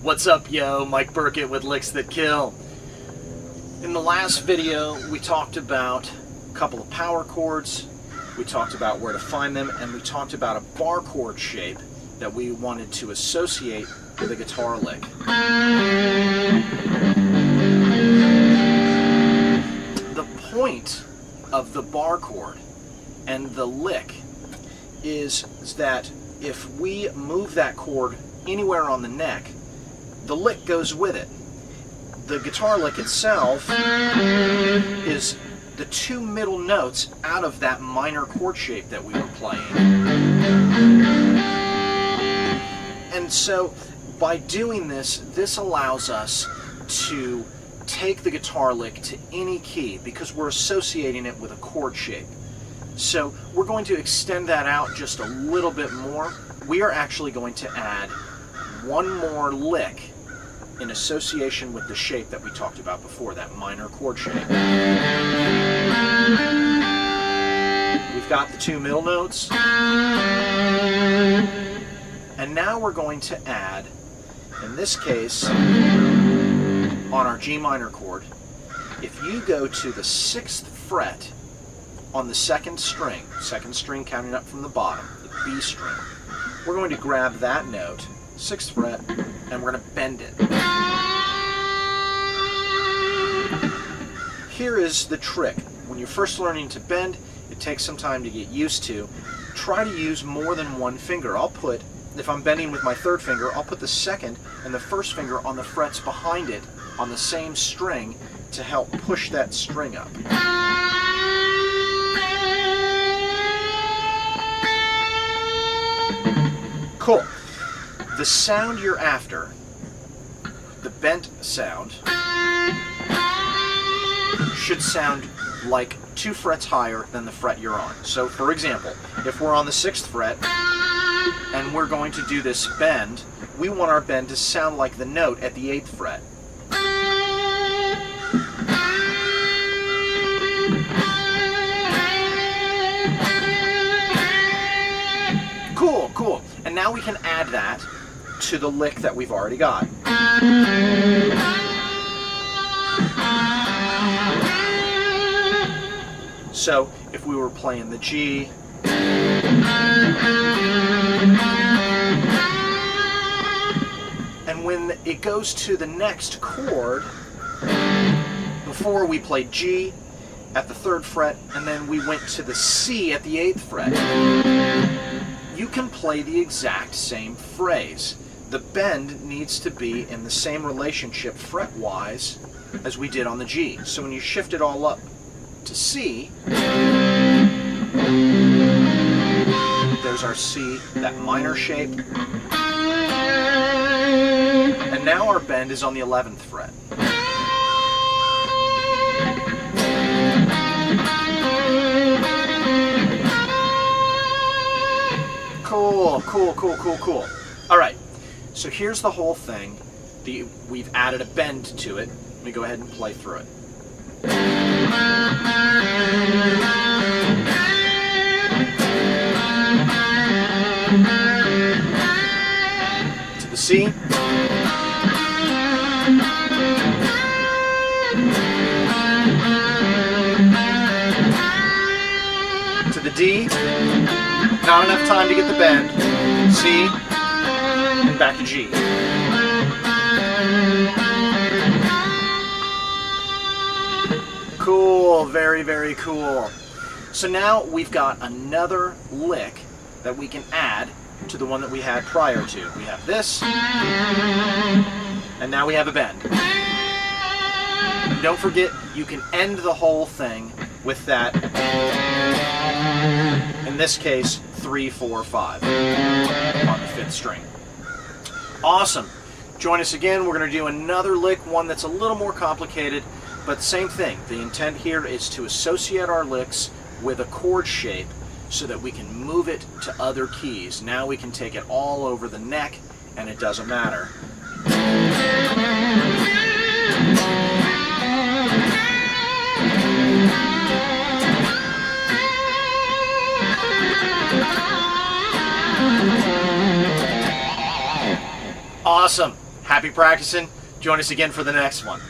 What's up, yo? Mike Burkett with Licks That Kill. In the last video, we talked about a couple of power chords, we talked about where to find them, and we talked about a bar chord shape that we wanted to associate with a guitar lick. The point of the bar chord and the lick is that if we move that chord anywhere on the neck, the lick goes with it. The guitar lick itself is the two middle notes out of that minor chord shape that we were playing. And so by doing this, this allows us to take the guitar lick to any key because we're associating it with a chord shape. So we're going to extend that out just a little bit more. We are actually going to add one more lick in association with the shape that we talked about before, that minor chord shape. We've got the two middle notes. And now we're going to add, in this case, on our G minor chord, if you go to the 6th fret on the second string counting up from the bottom, the B string, we're going to grab that note, 6th fret, and we're going to bend it. Here is the trick. When you're first learning to bend, it takes some time to get used to. Try to use more than one finger. If I'm bending with my 3rd finger, I'll put the 2nd and the 1st finger on the frets behind it on the same string to help push that string up. Cool. The sound you're after, the bent sound, should sound like 2 frets higher than the fret you're on. So for example, if we're on the 6th fret and we're going to do this bend, we want our bend to sound like the note at the 8th fret. Cool, cool. And now we can add that to the lick that we've already got. So if we were playing the G, and when it goes to the next chord, before we played G at the 3rd fret, and then we went to the C at the 8th fret, you can play the exact same phrase. The bend needs to be in the same relationship fret-wise as we did on the G. So when you shift it all up to C, there's our C, that minor shape. And now our bend is on the 11th fret. Cool, cool, cool, cool, cool. All right, so here's the whole thing. We've added a bend to it. Let me go ahead and play through it. To the C. To the D. Not enough time to get the bend. C, and back to G. Cool, very, very cool. So now we've got another lick that we can add to the one that we had prior to. We have this, and now we have a bend. And don't forget, you can end the whole thing with that, in this case, 3, 4, 5 on the 5th string. Awesome. Join us again. We're going to do another lick, one that's a little more complicated, but same thing. The intent here is to associate our licks with a chord shape so that we can move it to other keys. Now we can take it all over the neck and it doesn't matter. Awesome. Happy practicing. Join us again for the next one.